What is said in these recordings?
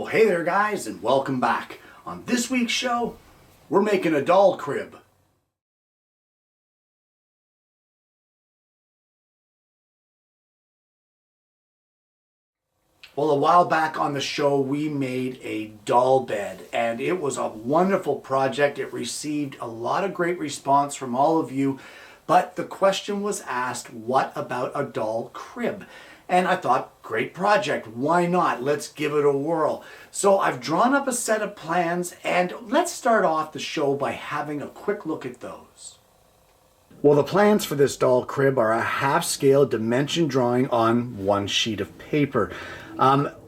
Well, hey there guys, and welcome back. On this week's show, we're making a doll crib. Well, a while back on the show, we made a doll bed, and it was a wonderful project. It received a lot of great response from all of you, but the question was asked, what about a doll crib? And I thought, great project, why not? Let's give it a whirl. So I've drawn up a set of plans, and let's start off the show by having a quick look at those. Well, the plans for this doll crib are a half-scale dimension drawing on one sheet of paper.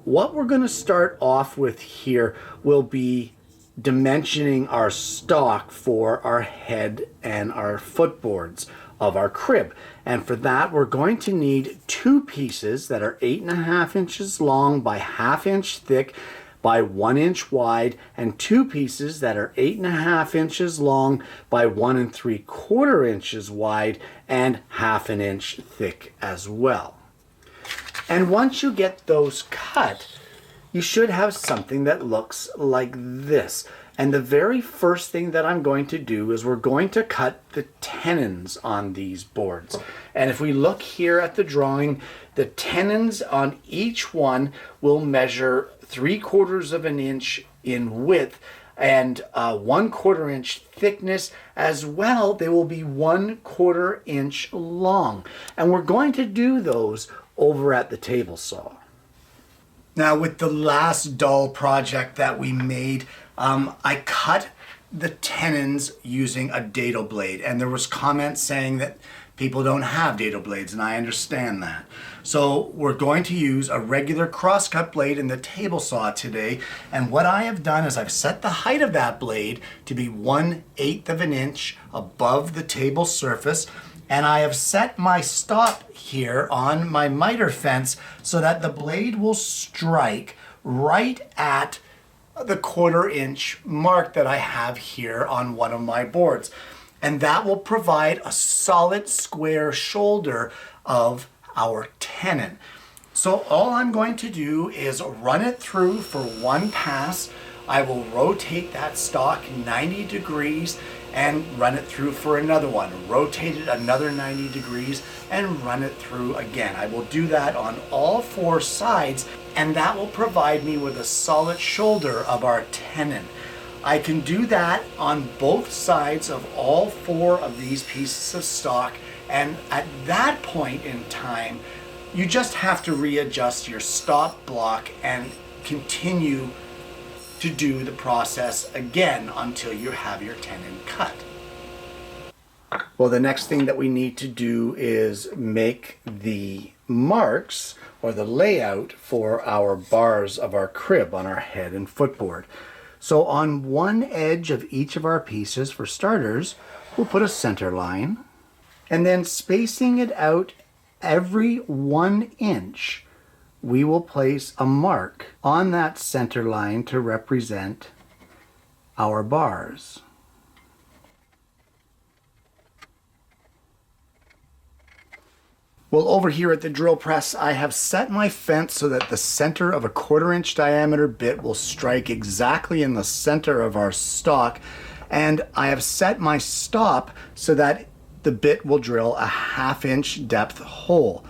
What we're going to start off with here will be dimensioning our stock for our head and our footboards of our crib. And for that, we're going to need two pieces that are 8.5 inches long by 1/2 inch thick by 1 inch wide, and two pieces that are 8.5 inches long by 1 3/4 inches wide and 1/2 inch thick as well. And once you get those cut, you should have something that looks like this. And the very first thing that I'm going to do is we're going to cut the tenons on these boards. And if we look here at the drawing, the tenons on each one will measure 3/4 of an inch in width and 1/4 inch thickness as well. They will be 1/4 inch long. And we're going to do those over at the table saw. Now, with the last doll project that we made, I cut the tenons using a dado blade, and there was comments saying that people don't have dado blades, and I understand that. So we're going to use a regular crosscut blade in the table saw today, and what I have done is I've set the height of that blade to be 1/8 of an inch above the table surface, and I have set my stop here on my miter fence so that the blade will strike right at the 1/4 inch mark that I have here on one of my boards. And that will provide a solid square shoulder of our tenon. So all I'm going to do is run it through for one pass. I will rotate that stock 90 degrees and run it through for another one. Rotate it another 90 degrees and run it through again. I will do that on all four sides, and that will provide me with a solid shoulder of our tenon. I can do that on both sides of all four of these pieces of stock, and at that point in time, you just have to readjust your stop block and continue to do the process again until you have your tenon cut. Well, the next thing that we need to do is make the marks or the layout for our bars of our crib on our head and footboard. So on one edge of each of our pieces, for starters, we'll put a center line, and then spacing it out every 1 inch, we will place a mark on that center line to represent our bars. Well, over here at the drill press, I have set my fence so that the center of a 1/4 inch diameter bit will strike exactly in the center of our stock, and I have set my stop so that the bit will drill a 1/2 inch depth hole.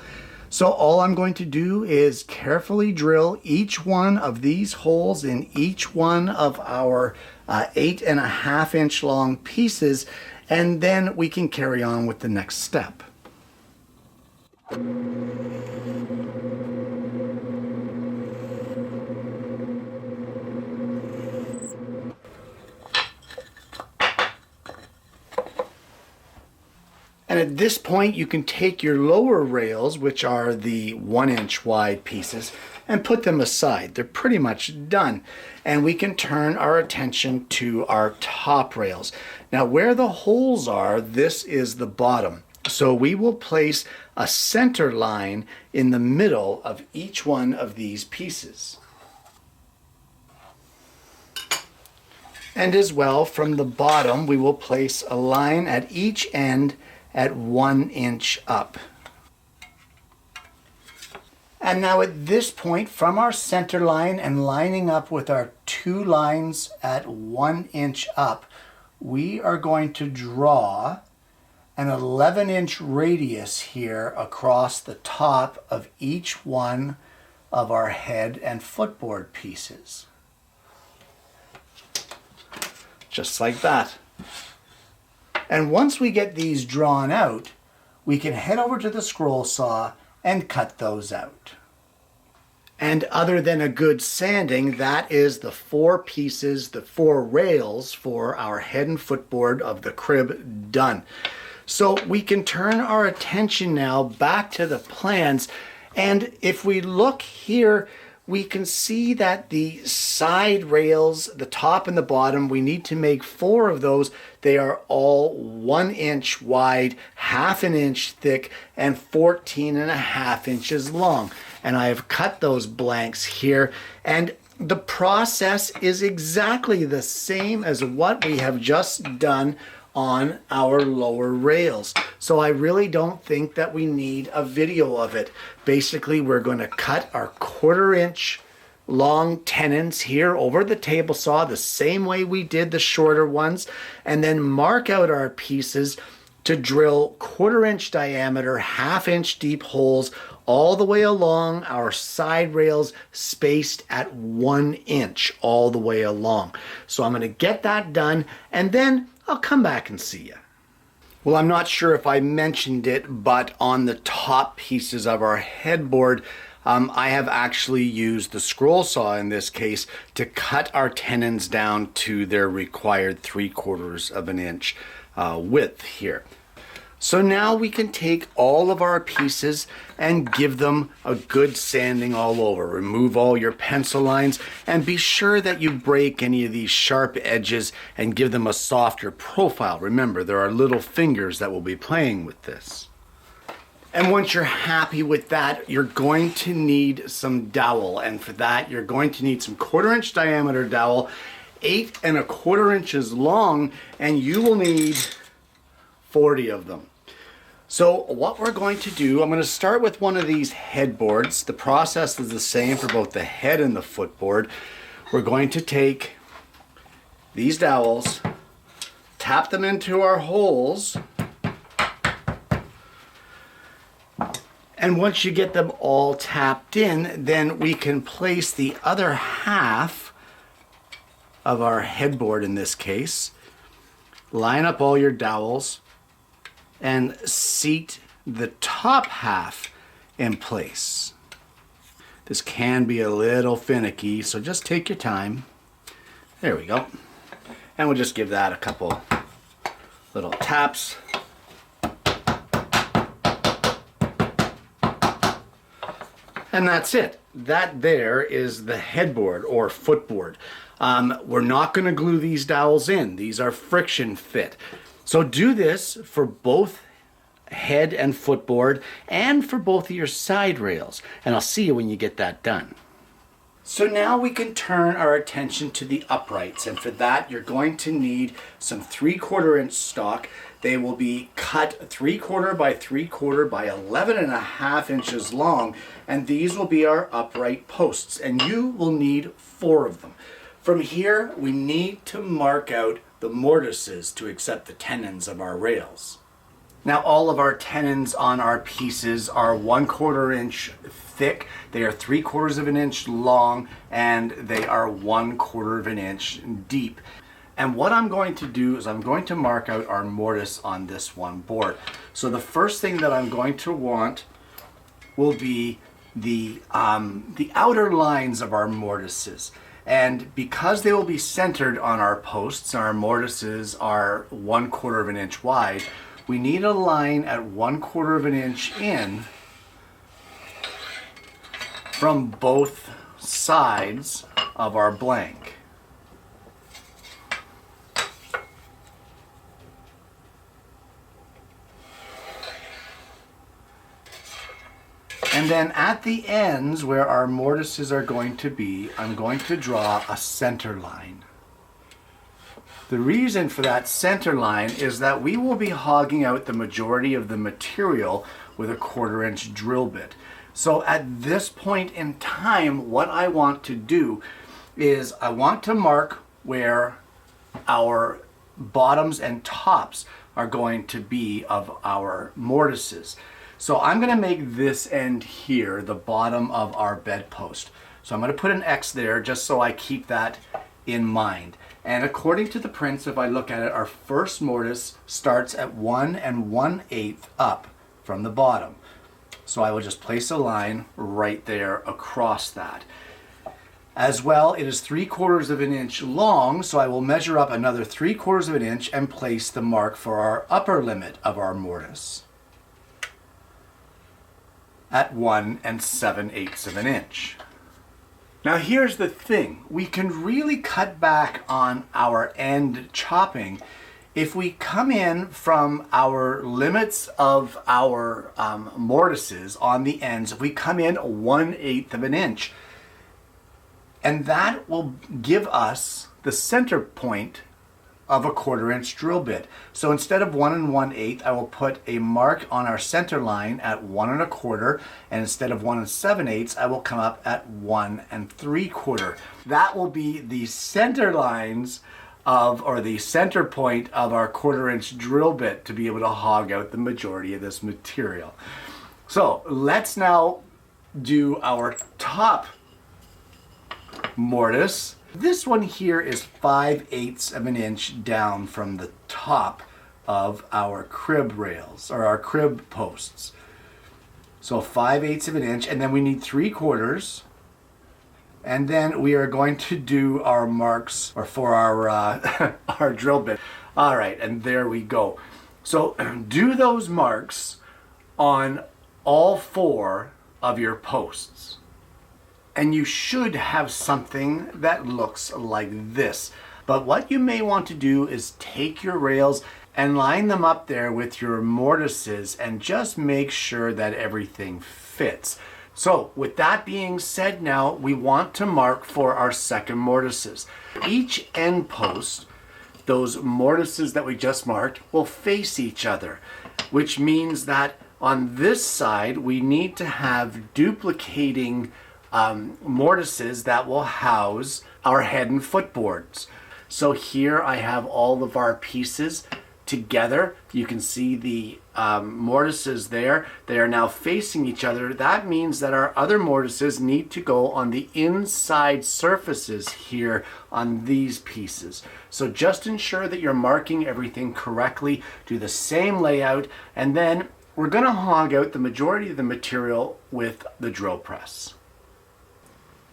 So all I'm going to do is carefully drill each one of these holes in each one of our 8.5 inch long pieces, and then we can carry on with the next step. And at this point, you can take your lower rails, which are the 1 inch wide pieces, and put them aside. They're pretty much done. And we can turn our attention to our top rails. Now, where the holes are, this is the bottom. So we will place a center line in the middle of each one of these pieces. And as well, from the bottom, we will place a line at each end at 1 inch up. And now at this point, from our center line and lining up with our 2 lines at 1 inch up, we are going to draw an 11-inch radius here across the top of each one of our head and footboard pieces. Just like that. And once we get these drawn out, we can head over to the scroll saw and cut those out. And other than a good sanding, that is the 4 pieces, the 4 rails for our head and footboard of the crib done. So we can turn our attention now back to the plans, and if we look here, we can see that the side rails, the top and the bottom, we need to make 4 of those. They are all 1 inch wide, half an inch thick, and 14.5 inches long. And I have cut those blanks here, and the process is exactly the same as what we have just done on our lower rails. So I really don't think that we need a video of it. Basically, we're going to cut our 1/4 inch long tenons here over the table saw the same way we did the shorter ones, and then mark out our pieces to drill 1/4 inch diameter, half inch deep holes all the way along our side rails, spaced at 1 inch all the way along. So I'm going to get that done, and then I'll come back and see you. Well, I'm not sure if I mentioned it, but on the top pieces of our headboard, I have actually used the scroll saw in this case to cut our tenons down to their required 3/4 of an inch width here. So now we can take all of our pieces and give them a good sanding all over. Remove all your pencil lines and be sure that you break any of these sharp edges and give them a softer profile. Remember, there are little fingers that will be playing with this. And once you're happy with that, you're going to need some dowel. And for that, you're going to need some 1/4 inch diameter dowel, 8 1/4 inches long, and you will need 40 of them. So what we're going to do, I'm going to start with one of these headboards. The process is the same for both the head and the footboard. We're going to take these dowels, tap them into our holes, and once you get them all tapped in, then we can place the other half of our headboard in this case. Line up all your dowels and seat the top half in place. This can be a little finicky, so just take your time. There we go. And we'll just give that a couple little taps. And that's it. That there is the headboard or footboard. We're not going to glue these dowels in. These are friction fit. So do this for both head and footboard and for both of your side rails. And I'll see you when you get that done. So now we can turn our attention to the uprights. And for that, you're going to need some 3/4 inch stock. They will be cut 3/4 by 3/4 by 11.5 inches long. And these will be our upright posts. And you will need 4 of them. From here, we need to mark out the mortises to accept the tenons of our rails. Now all of our tenons on our pieces are 1/4 inch thick, they are 3/4 of an inch long, and they are 1/4 of an inch deep. And what I'm going to do is I'm going to mark out our mortise on this one board. So the first thing that I'm going to want will be the outer lines of our mortises. And because they will be centered on our posts, our mortises are 1/4 of an inch wide, we need a line at 1/4 of an inch in from both sides of our blank. And then at the ends where our mortises are going to be, I'm going to draw a center line. The reason for that center line is that we will be hogging out the majority of the material with a 1/4 inch drill bit. So at this point in time, what I want to do is I want to mark where our bottoms and tops are going to be of our mortises. So I'm going to make this end here the bottom of our bedpost. So I'm going to put an X there just so I keep that in mind. And according to the prints, if I look at it, our first mortise starts at 1 1/8 up from the bottom. So I will just place a line right there across that. As well, it is 3/4 of an inch long, so I will measure up another 3/4 of an inch and place the mark for our upper limit of our mortise at 1 7/8 of an inch. Now here's the thing, we can really cut back on our end chopping if we come in from our limits of our mortises on the ends. If we come in 1/8 of an inch, and that will give us the center point of a 1/4 inch drill bit. So instead of 1 1/8, I will put a mark on our center line at 1 1/4, and instead of 1 7/8, I will come up at 1 3/4. That will be the center lines of, or the center point of our 1/4 inch drill bit to be able to hog out the majority of this material. So let's now do our top mortise. This one here is 5/8 of an inch down from the top of our crib rails, or our crib posts. So 5/8 of an inch, and then we need 3/4. And then we are going to do our marks, or for our our drill bit. All right, and there we go. So do those marks on all 4 of your posts. And you should have something that looks like this. But what you may want to do is take your rails and line them up there with your mortises and just make sure that everything fits. So with that being said, now we want to mark for our second mortises. Each end post, those mortises that we just marked, will face each other, which means that on this side we need to have duplicating mortises that will house our head and footboards. So here I have all of our pieces together. You can see the mortises there. They are now facing each other. That means that our other mortises need to go on the inside surfaces here on these pieces. So just ensure that you're marking everything correctly. Do the same layout, and then we're going to hog out the majority of the material with the drill press.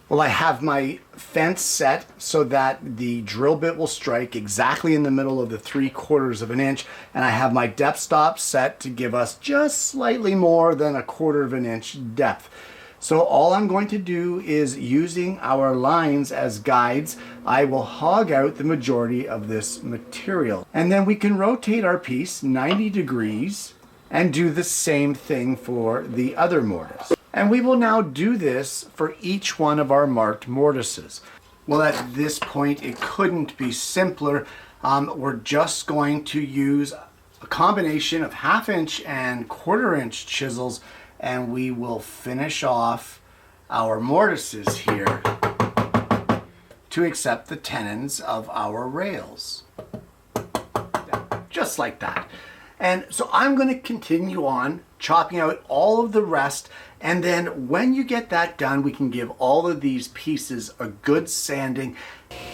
Well, I have my fence set so that the drill bit will strike exactly in the middle of the 3/4 of an inch, and I have my depth stop set to give us just slightly more than a 1/4 of an inch depth. So all I'm going to do is, using our lines as guides, I will hog out the majority of this material. And then we can rotate our piece 90 degrees and do the same thing for the other mortise. And we will now do this for each one of our marked mortises. Well, at this point, it couldn't be simpler. We're just going to use a combination of 1/2 inch and 1/4 inch chisels, and we will finish off our mortises here to accept the tenons of our rails. Just like that. And so I'm going to continue on chopping out all of the rest, and then when you get that done, we can give all of these pieces a good sanding.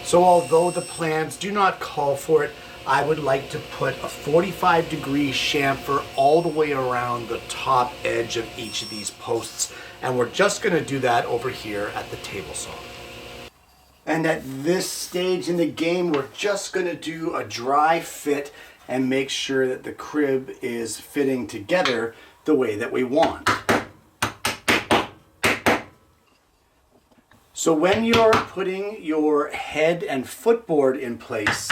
So although the plans do not call for it, I would like to put a 45-degree chamfer all the way around the top edge of each of these posts, and we're just going to do that over here at the table saw. And at this stage in the game, we're just going to do a dry fit and make sure that the crib is fitting together the way that we want. So when you're putting your head and footboard in place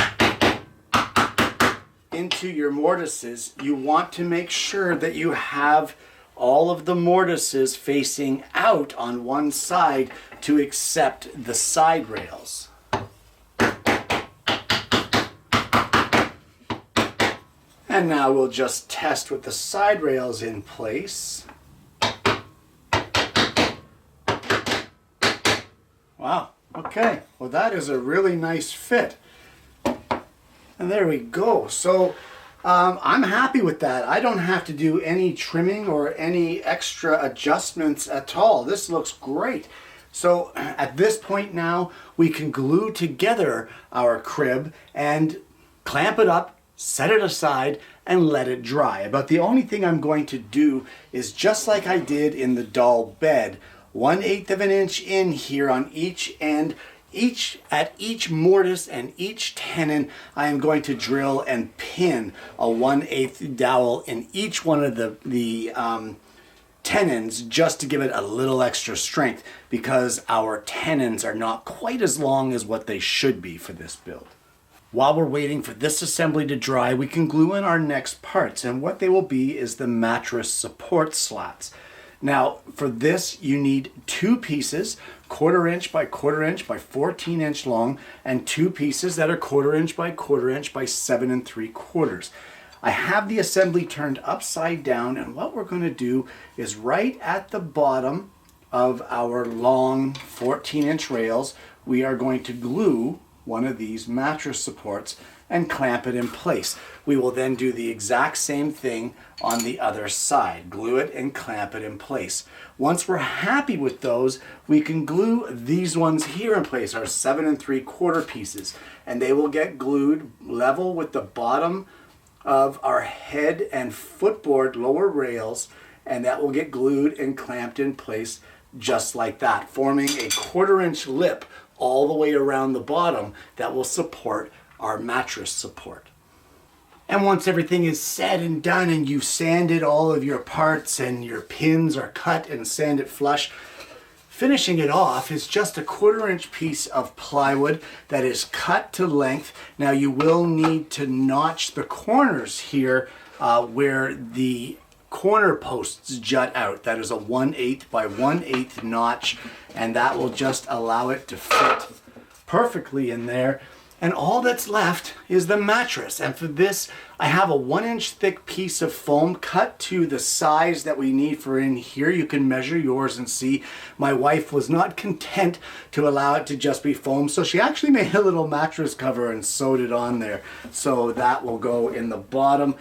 into your mortises, you want to make sure that you have all of the mortises facing out on one side to accept the side rails. And now we'll just test with the side rails in place. Wow, okay, well that is a really nice fit. And there we go. So I'm happy with that. I don't have to do any trimming or any extra adjustments at all. This looks great. So at this point now, we can glue together our crib and clamp it up, set it aside, and let it dry. About the only thing I'm going to do is just like I did in the doll bed, 1/8 of an inch in here on each end. At each mortise and each tenon, I am going to drill and pin a 1/8 dowel in each one of the tenons, just to give it a little extra strength, because our tenons are not quite as long as what they should be for this build. While we're waiting for this assembly to dry, we can glue in our next parts, and what they will be is the mattress support slats. Now, for this, you need 2 pieces, 1/4 inch by 1/4 inch by 14 inch long, and 2 pieces that are 1/4 inch by 1/4 inch by 7 3/4. I have the assembly turned upside down, and what we're going to do is right at the bottom of our long 14 inch rails, we are going to glue one of these mattress supports and clamp it in place. We will then do the exact same thing on the other side. Glue it and clamp it in place. Once we're happy with those, we can glue these ones here in place, our 7 3/4 pieces, and they will get glued level with the bottom of our head and footboard lower rails, and that will get glued and clamped in place just like that, forming a 1/4 inch lip all the way around the bottom that will support our mattress support. And once everything is said and done and you've sanded all of your parts and your pins are cut and sanded flush, finishing it off is just a 1/4 inch piece of plywood that is cut to length. Now you will need to notch the corners here where the corner posts jut out. That is a 1/8 by 1/8 notch, and that will just allow it to fit perfectly in there. And all that's left is the mattress. And for this, I have a 1 inch thick piece of foam cut to the size that we need for in here. You can measure yours and see. My wife was not content to allow it to just be foam, so she actually made a little mattress cover and sewed it on there. So that will go in the bottom.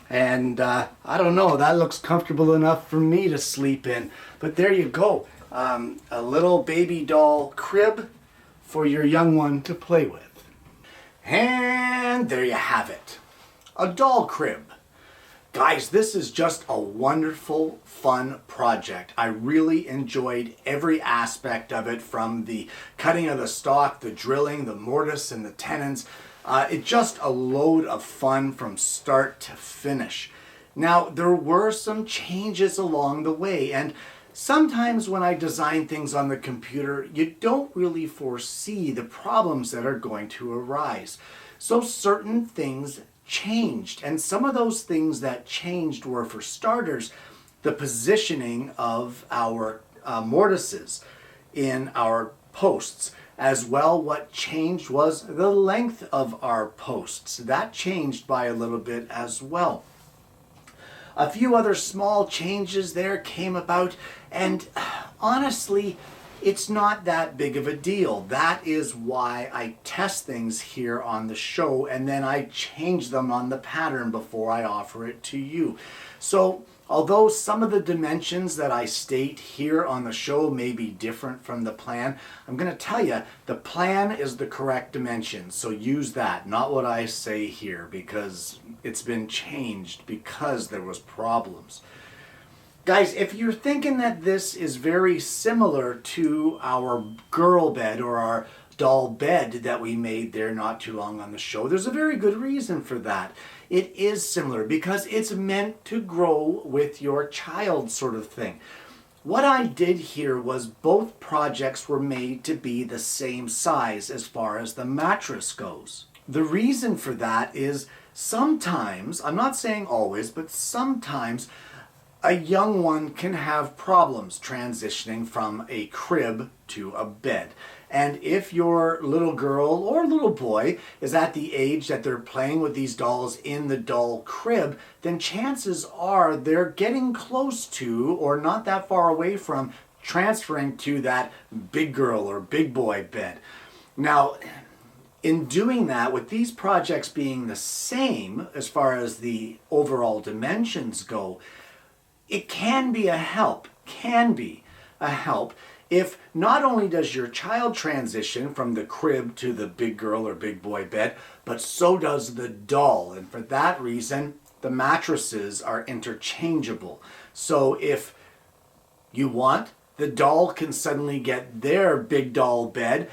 And I don't know, that looks comfortable enough for me to sleep in. But there you go, a little baby doll crib for your young one to play with. And there you have it, a doll crib. Guys, this is just a wonderful, fun project. I really enjoyed every aspect of it, from the cutting of the stock, the drilling, the mortise, and the tenons. It's just a load of fun from start to finish. Now, there were some changes along the way, and sometimes when I design things on the computer, you don't really foresee the problems that are going to arise. So certain things changed, and some of those things that changed were, for starters, the positioning of our mortises in our posts. As well, what changed was the length of our posts. That changed by a little bit as well. A few other small changes there came about, and honestly, it's not that big of a deal. That is why I test things here on the show, and then I change them on the pattern before I offer it to you. So, although some of the dimensions that I state here on the show may be different from the plan, I'm going to tell you the plan is the correct dimension. So use that, not what I say here, because it's been changed because there was problems. Guys, if you're thinking that this is very similar to our girl bed or our doll bed that we made there not too long on the show, there's a very good reason for that. It is similar because it's meant to grow with your child, sort of thing. What I did here was both projects were made to be the same size as far as the mattress goes. The reason for that is sometimes, I'm not saying always, but sometimes a young one can have problems transitioning from a crib to a bed. And if your little girl or little boy is at the age that they're playing with these dolls in the doll crib, then chances are they're getting close to, or not that far away from, transferring to that big girl or big boy bed. Now, in doing that, with these projects being the same as far as the overall dimensions go, it can be a help, if not only does your child transition from the crib to the big girl or big boy bed, but so does the doll. And for that reason, the mattresses are interchangeable. So if you want, the doll can suddenly get their big doll bed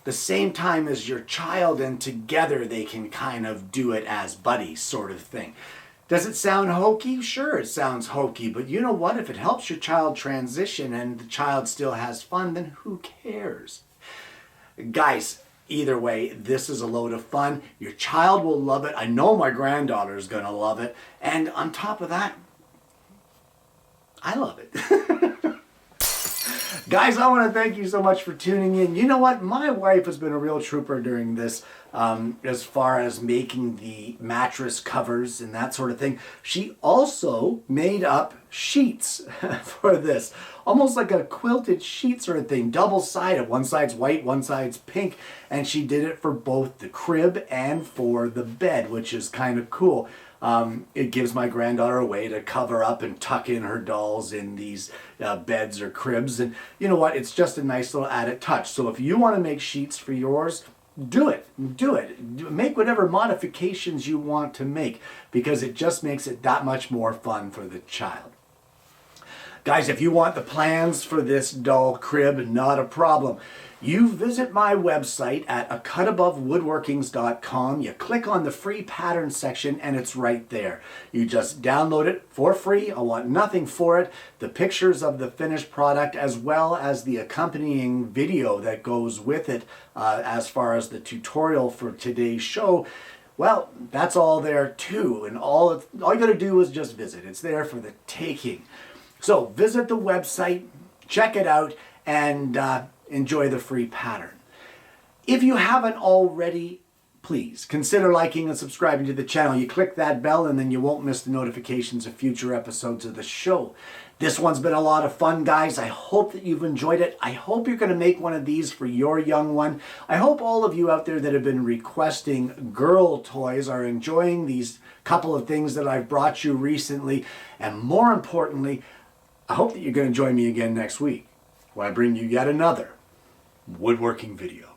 the same time as your child, and together they can kind of do it as buddies, sort of thing. Does it sound hokey? Sure, it sounds hokey, but you know what? If it helps your child transition and the child still has fun, then who cares? Guys, either way, this is a load of fun. Your child will love it. I know my granddaughter is going to love it. And on top of that, I love it. Guys, I want to thank you so much for tuning in. You know what? My wife has been a real trooper during this, as far as making the mattress covers and that sort of thing. She also made up sheets for this. Almost like a quilted sheet sort of thing, double-sided. One side's white, one side's pink. And she did it for both the crib and for the bed, which is kind of cool. It gives my granddaughter a way to cover up and tuck in her dolls in these beds or cribs. And you know what? It's just a nice little added touch. So if you want to make sheets for yours, do it. Do it. Make whatever modifications you want to make, because it just makes it that much more fun for the child. Guys, if you want the plans for this doll crib, not a problem. You visit my website at acutabovewoodworkings.com. You click on the free pattern section and it's right there. You just download it for free. I want nothing for it. The pictures of the finished product as well as the accompanying video that goes with it as far as the tutorial for today's show. Well, that's all there too. And all you got to do is just visit. It's there for the taking. So visit the website, check it out, and enjoy the free pattern. If you haven't already, please consider liking and subscribing to the channel. You click that bell and then you won't miss the notifications of future episodes of the show. This one's been a lot of fun, guys. I hope that you've enjoyed it. I hope you're going to make one of these for your young one. I hope all of you out there that have been requesting girl toys are enjoying these couple of things that I've brought you recently. And more importantly, I hope that you're going to join me again next week, where I bring you yet another woodworking video.